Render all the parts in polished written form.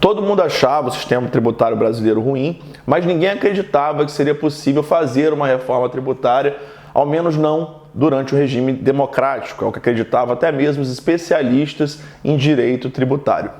Todo mundo achava o sistema tributário brasileiro ruim, mas ninguém acreditava que seria possível fazer uma reforma tributária, ao menos não durante o regime democrático, é o que acreditavam até mesmo os especialistas em direito tributário.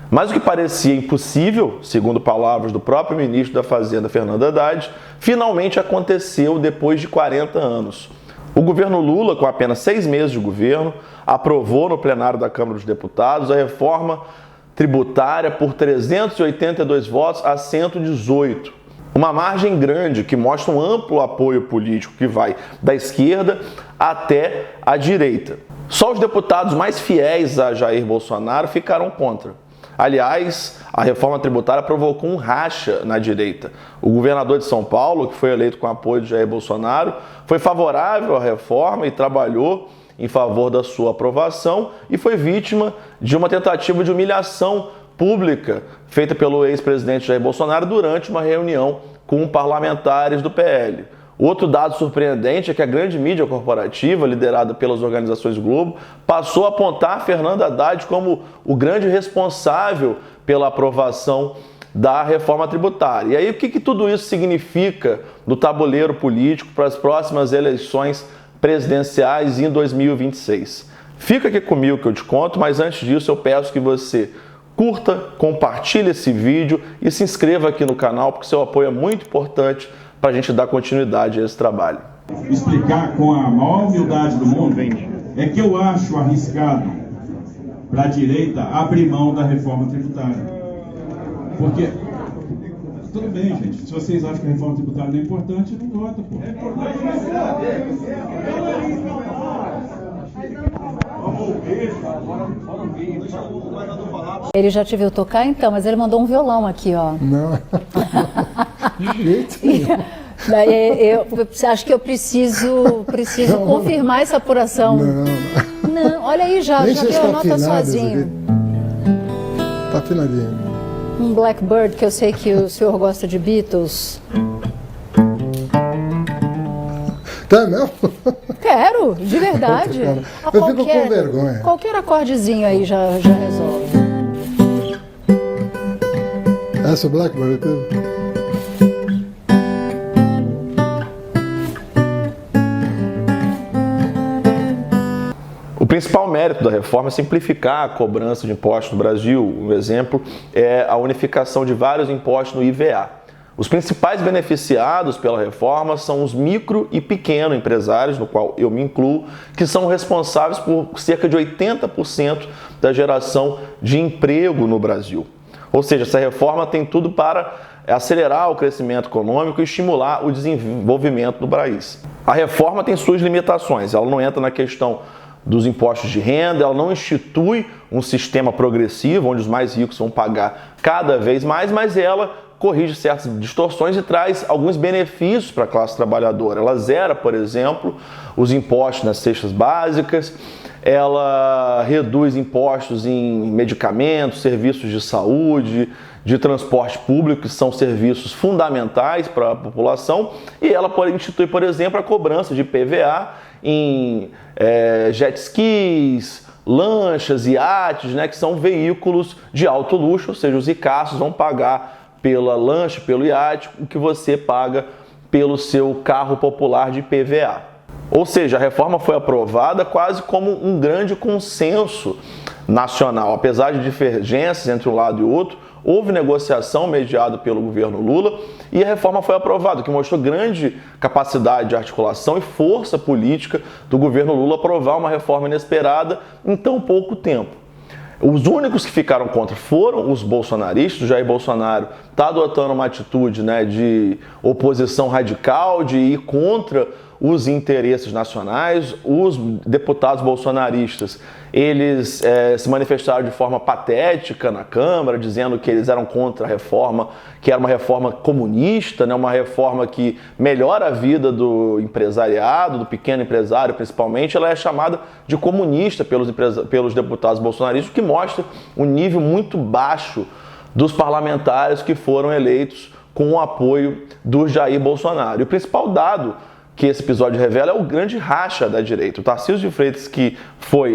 Mas o que parecia impossível, segundo palavras do próprio ministro da Fazenda, Fernando Haddad, finalmente aconteceu depois de 40 anos. O governo Lula, com apenas 6 meses de governo, aprovou no plenário da Câmara dos Deputados a reforma tributária por 382 votos a 118. Uma margem grande que mostra um amplo apoio político que vai da esquerda até a direita. Só os deputados mais fiéis a Jair Bolsonaro ficaram contra. Aliás, a reforma tributária provocou um racha na direita. O governador de São Paulo, que foi eleito com apoio de Jair Bolsonaro, foi favorável à reforma e trabalhou em favor da sua aprovação e foi vítima de uma tentativa de humilhação pública feita pelo ex-presidente Jair Bolsonaro durante uma reunião com parlamentares do PL. Outro dado surpreendente é que a grande mídia corporativa, liderada pelas organizações Globo, passou a apontar Fernando Haddad como o grande responsável pela aprovação da reforma tributária. E aí, o que tudo isso significa no tabuleiro político para as próximas eleições presidenciais em 2026? Fica aqui comigo que eu te conto, mas antes disso eu peço que você curta, compartilhe esse vídeo e se inscreva aqui no canal, porque seu apoio é muito importante para a gente dar continuidade a esse trabalho. Explicar com a maior humildade do mundo é que eu acho arriscado para a direita abrir mão da reforma tributária. Porque, tudo bem, gente, se vocês acham que a reforma tributária não é importante, não vota, pô. Ele já te viu tocar então, mas ele mandou um violão aqui, ó. Não. Daí eu acho que eu preciso confirmar essa apuração. Não, olha aí, já deu a nota sozinho. Tá afinadinho. Um Blackbird, que eu sei que o senhor gosta de Beatles. Tá mesmo? Quero, de verdade. Eu fico com vergonha. Qualquer acordezinho aí já resolve. Essa é o Blackbird? O principal mérito da reforma é simplificar a cobrança de impostos no Brasil. Um exemplo é a unificação de vários impostos no IVA. Os principais beneficiados pela reforma são os micro e pequeno empresários, no qual eu me incluo, que são responsáveis por cerca de 80% da geração de emprego no Brasil. Ou seja, essa reforma tem tudo para acelerar o crescimento econômico e estimular o desenvolvimento do país. A reforma tem suas limitações, ela não entra na questão dos impostos de renda, ela não institui um sistema progressivo, onde os mais ricos vão pagar cada vez mais, mas ela corrige certas distorções e traz alguns benefícios para a classe trabalhadora. Ela zera, por exemplo, os impostos nas cestas básicas, ela reduz impostos em medicamentos, serviços de saúde, de transporte público, que são serviços fundamentais para a população, e ela pode instituir, por exemplo, a cobrança de IPVA em jet skis, lanchas, iates, né, que são veículos de alto luxo, ou seja, os ricaços vão pagar pela lancha, pelo iate, o que você paga pelo seu carro popular de IPVA. Ou seja, a reforma foi aprovada quase como um grande consenso nacional. Apesar de divergências entre um lado e outro, houve negociação mediada pelo governo Lula e a reforma foi aprovada, o que mostrou grande capacidade de articulação e força política do governo Lula aprovar uma reforma inesperada em tão pouco tempo. Os únicos que ficaram contra foram os bolsonaristas. O Jair Bolsonaro está adotando uma atitude, né, de oposição radical, de ir contra os interesses nacionais. Os deputados bolsonaristas, eles se manifestaram de forma patética na Câmara, dizendo que eles eram contra a reforma, que era uma reforma comunista, né, uma reforma que melhora a vida do empresariado, do pequeno empresário principalmente. Ela é chamada de comunista pelos deputados bolsonaristas, o que mostra um nível muito baixo dos parlamentares que foram eleitos com o apoio do Jair Bolsonaro. E o principal dado que esse episódio revela é o grande racha da direita. O Tarcísio de Freitas, que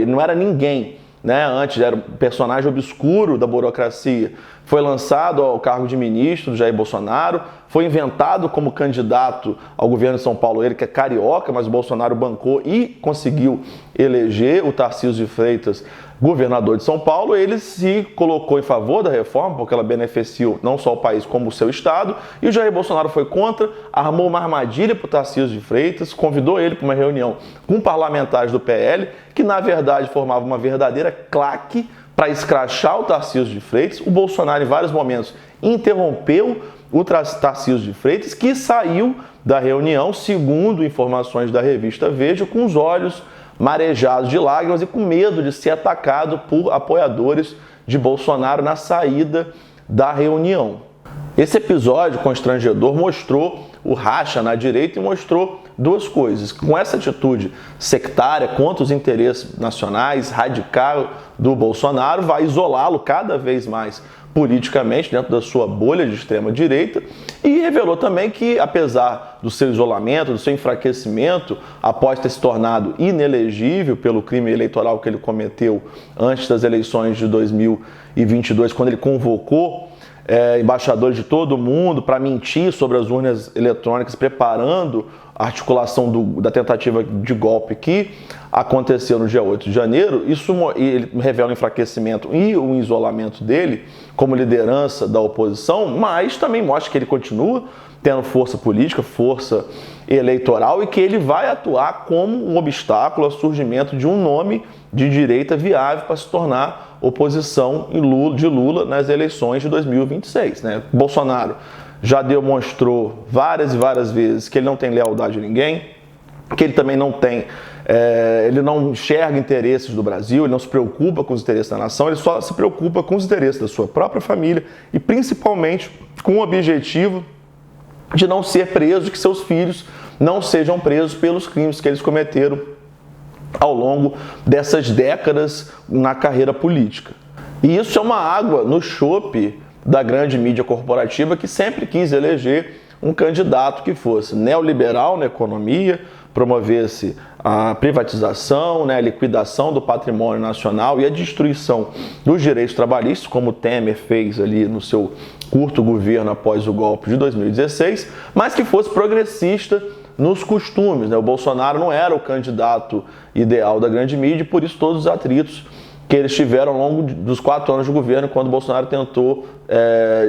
não era ninguém né, antes era um personagem obscuro da burocracia, foi lançado ao cargo de ministro do Jair Bolsonaro, foi inventado como candidato ao governo de São Paulo, ele que é carioca, mas o Bolsonaro bancou e conseguiu eleger o Tarcísio de Freitas governador de São Paulo. Ele se colocou em favor da reforma, porque ela beneficiou não só o país como o seu estado, e o Jair Bolsonaro foi contra, armou uma armadilha para o Tarcísio de Freitas, convidou ele para uma reunião com parlamentares do PL, que na verdade formava uma verdadeira claque para escrachar o Tarcísio de Freitas. O Bolsonaro, em vários momentos, interrompeu o Tarcísio de Freitas, que saiu da reunião, segundo informações da revista Veja, com os olhos marejados de lágrimas e com medo de ser atacado por apoiadores de Bolsonaro na saída da reunião. Esse episódio constrangedor mostrou o racha na direita e mostrou duas coisas. Com essa atitude sectária contra os interesses nacionais, radical do Bolsonaro, vai isolá-lo cada vez mais politicamente dentro da sua bolha de extrema-direita, e revelou também que, apesar do seu isolamento, do seu enfraquecimento, após ter se tornado inelegível pelo crime eleitoral que ele cometeu antes das eleições de 2022, quando ele convocou embaixadores de todo mundo para mentir sobre as urnas eletrônicas, preparando a articulação da tentativa de golpe que aconteceu no dia 8 de janeiro, ele revela o enfraquecimento e o isolamento dele como liderança da oposição, mas também mostra que ele continua tendo força política, força eleitoral, e que ele vai atuar como um obstáculo ao surgimento de um nome de direita viável para se tornar oposição de Lula nas eleições de 2026. Né? Bolsonaro já demonstrou várias e várias vezes que ele não tem lealdade a ninguém, que ele também não tem, ele não enxerga interesses do Brasil, ele não se preocupa com os interesses da nação, ele só se preocupa com os interesses da sua própria família e principalmente com o objetivo de não ser preso, de que seus filhos não sejam presos pelos crimes que eles cometeram ao longo dessas décadas na carreira política. E isso é uma água no chope da grande mídia corporativa, que sempre quis eleger um candidato que fosse neoliberal na economia, promovesse a privatização, a liquidação do patrimônio nacional e a destruição dos direitos trabalhistas, como o Temer fez ali no seu curto governo após o golpe de 2016, mas que fosse progressista nos costumes. O Bolsonaro não era o candidato ideal da grande mídia, e por isso todos os atritos que eles tiveram ao longo dos 4 anos de governo, quando o Bolsonaro tentou,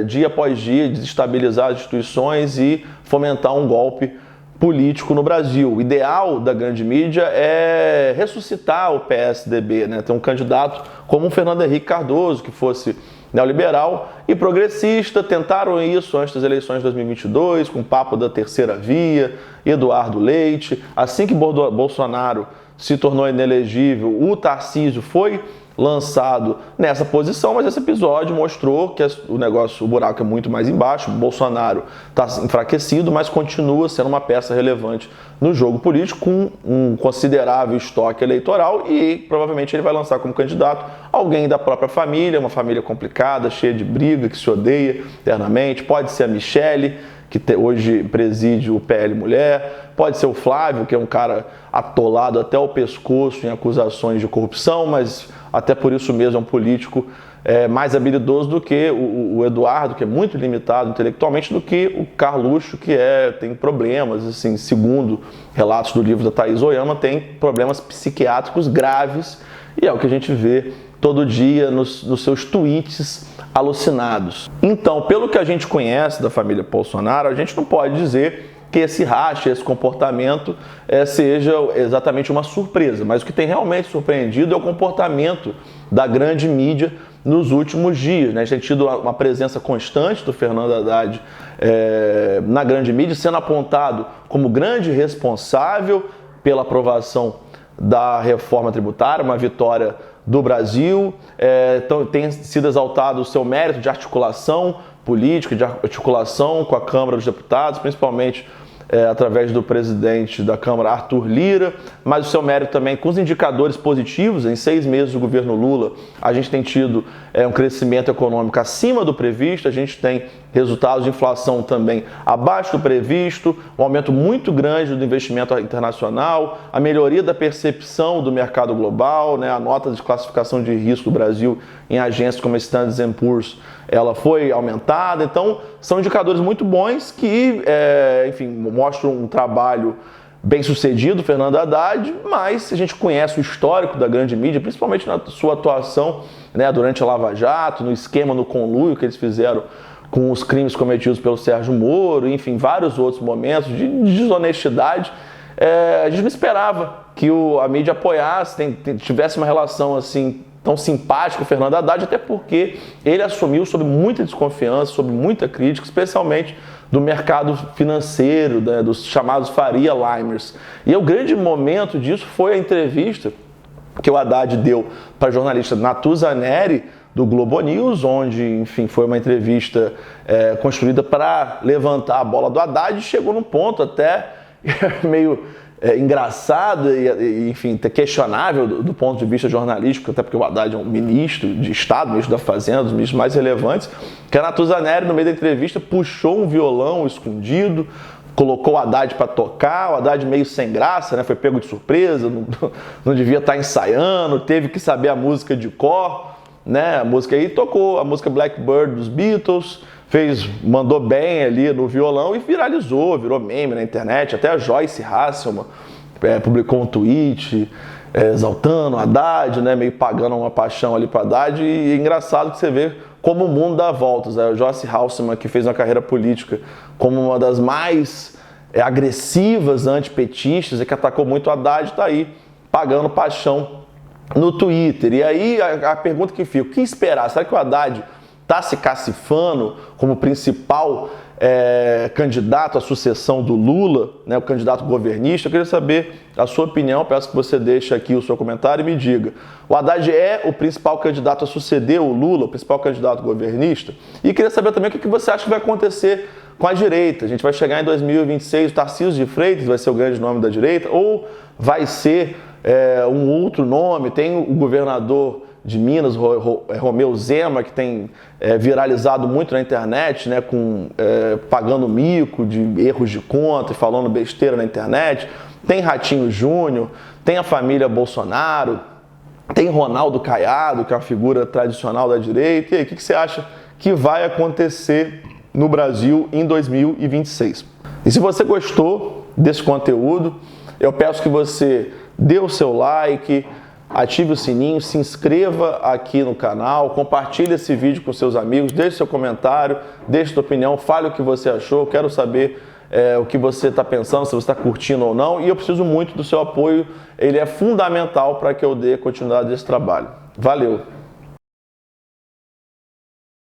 dia após dia, desestabilizar as instituições e fomentar um golpe político no Brasil. O ideal da grande mídia é ressuscitar o PSDB, ter um candidato como o Fernando Henrique Cardoso, que fosse neoliberal e progressista. Tentaram isso antes das eleições de 2022, com o papo da terceira via, Eduardo Leite. Assim que Bolsonaro se tornou inelegível, o Tarcísio foi lançado nessa posição, mas esse episódio mostrou que o buraco é muito mais embaixo. O Bolsonaro está enfraquecido, mas continua sendo uma peça relevante no jogo político, com um considerável estoque eleitoral, e provavelmente ele vai lançar como candidato alguém da própria família, uma família complicada, cheia de briga, que se odeia eternamente. Pode ser a Michele, que hoje preside o PL Mulher, pode ser o Flávio, que é um cara atolado até o pescoço em acusações de corrupção, mas até por isso mesmo é um político mais habilidoso do que o Eduardo, que é muito limitado intelectualmente, do que o Carluxo, que tem problemas, assim, segundo relatos do livro da Thaís Oyama, tem problemas psiquiátricos graves, e é o que a gente vê todo dia nos seus tweets alucinados. Então, pelo que a gente conhece da família Bolsonaro, a gente não pode dizer que esse racha, esse comportamento seja exatamente uma surpresa, mas o que tem realmente surpreendido é o comportamento da grande mídia nos últimos dias. A gente tem tido uma presença constante do Fernando Haddad na grande mídia, sendo apontado como grande responsável pela aprovação da reforma tributária, uma vitória do Brasil. Então, tem sido exaltado o seu mérito de articulação política, de articulação com a Câmara dos Deputados, principalmente através do presidente da Câmara, Arthur Lira, mas o seu mérito também com os indicadores positivos. Em 6 meses do governo Lula, a gente tem tido um crescimento econômico acima do previsto, a gente tem resultados de inflação também abaixo do previsto, um aumento muito grande do investimento internacional, a melhoria da percepção do mercado global, né? A nota de classificação de risco do Brasil em agências como a Standard & Poor's, ela foi aumentada. Então, são indicadores muito bons que, enfim, mostram um trabalho bem sucedido, Fernando Haddad, mas a gente conhece o histórico da grande mídia, principalmente na sua atuação, né, durante a Lava Jato, no esquema, no conluio que eles fizeram com os crimes cometidos pelo Sérgio Moro, enfim, vários outros momentos de desonestidade. A gente não esperava que a mídia apoiasse, tivesse uma relação assim tão simpática com o Fernando Haddad, até porque ele assumiu sob muita desconfiança, sob muita crítica, especialmente do mercado financeiro, né, dos chamados Faria Limers. E o grande momento disso foi a entrevista que o Haddad deu para a jornalista Natuza Neri, do Globo News, onde, enfim, foi uma entrevista construída para levantar a bola do Haddad, e chegou num ponto até meio engraçado e, enfim, questionável do ponto de vista jornalístico, até porque o Haddad é um ministro de Estado, ministro da Fazenda, um dos ministros mais relevantes, que a Natuza Neri, no meio da entrevista, puxou um violão escondido, colocou o Haddad para tocar, o Haddad meio sem graça, né? Foi pego de surpresa, não devia estar ensaiando, teve que saber a música de cor, né? A música aí tocou, a música Blackbird dos Beatles, mandou bem ali no violão e viralizou, virou meme na internet. Até a Joyce Hasselman publicou um tweet exaltando o Haddad, né? Meio pagando uma paixão ali para Haddad. E é engraçado que você vê como o mundo dá voltas. A Joyce Hasselman, que fez uma carreira política como uma das mais agressivas antipetistas e que atacou muito o Haddad, está aí pagando paixão no Twitter. E aí a pergunta que fica: o que esperar? Será que o Haddad está se cacifando como principal candidato à sucessão do Lula, né, o candidato governista? Eu queria saber a sua opinião, peço que você deixe aqui o seu comentário e me diga. O Haddad é o principal candidato a suceder o Lula, o principal candidato governista? E queria saber também o que você acha que vai acontecer com a direita. A gente vai chegar em 2026, o Tarcísio de Freitas vai ser o grande nome da direita, ou vai ser um outro nome? Tem o governador de Minas, Romeu Zema, que tem viralizado muito na internet, né, pagando mico de erros de conta e falando besteira na internet. Tem Ratinho Júnior, tem a família Bolsonaro, tem Ronaldo Caiado, que é uma figura tradicional da direita. E aí, o que você acha que vai acontecer no Brasil em 2026? E se você gostou desse conteúdo, eu peço que você dê o seu like, ative o sininho, se inscreva aqui no canal, compartilhe esse vídeo com seus amigos, deixe seu comentário, deixe sua opinião, fale o que você achou, quero saber o que você está pensando, se você está curtindo ou não, e eu preciso muito do seu apoio, ele é fundamental para que eu dê continuidade a esse trabalho. Valeu!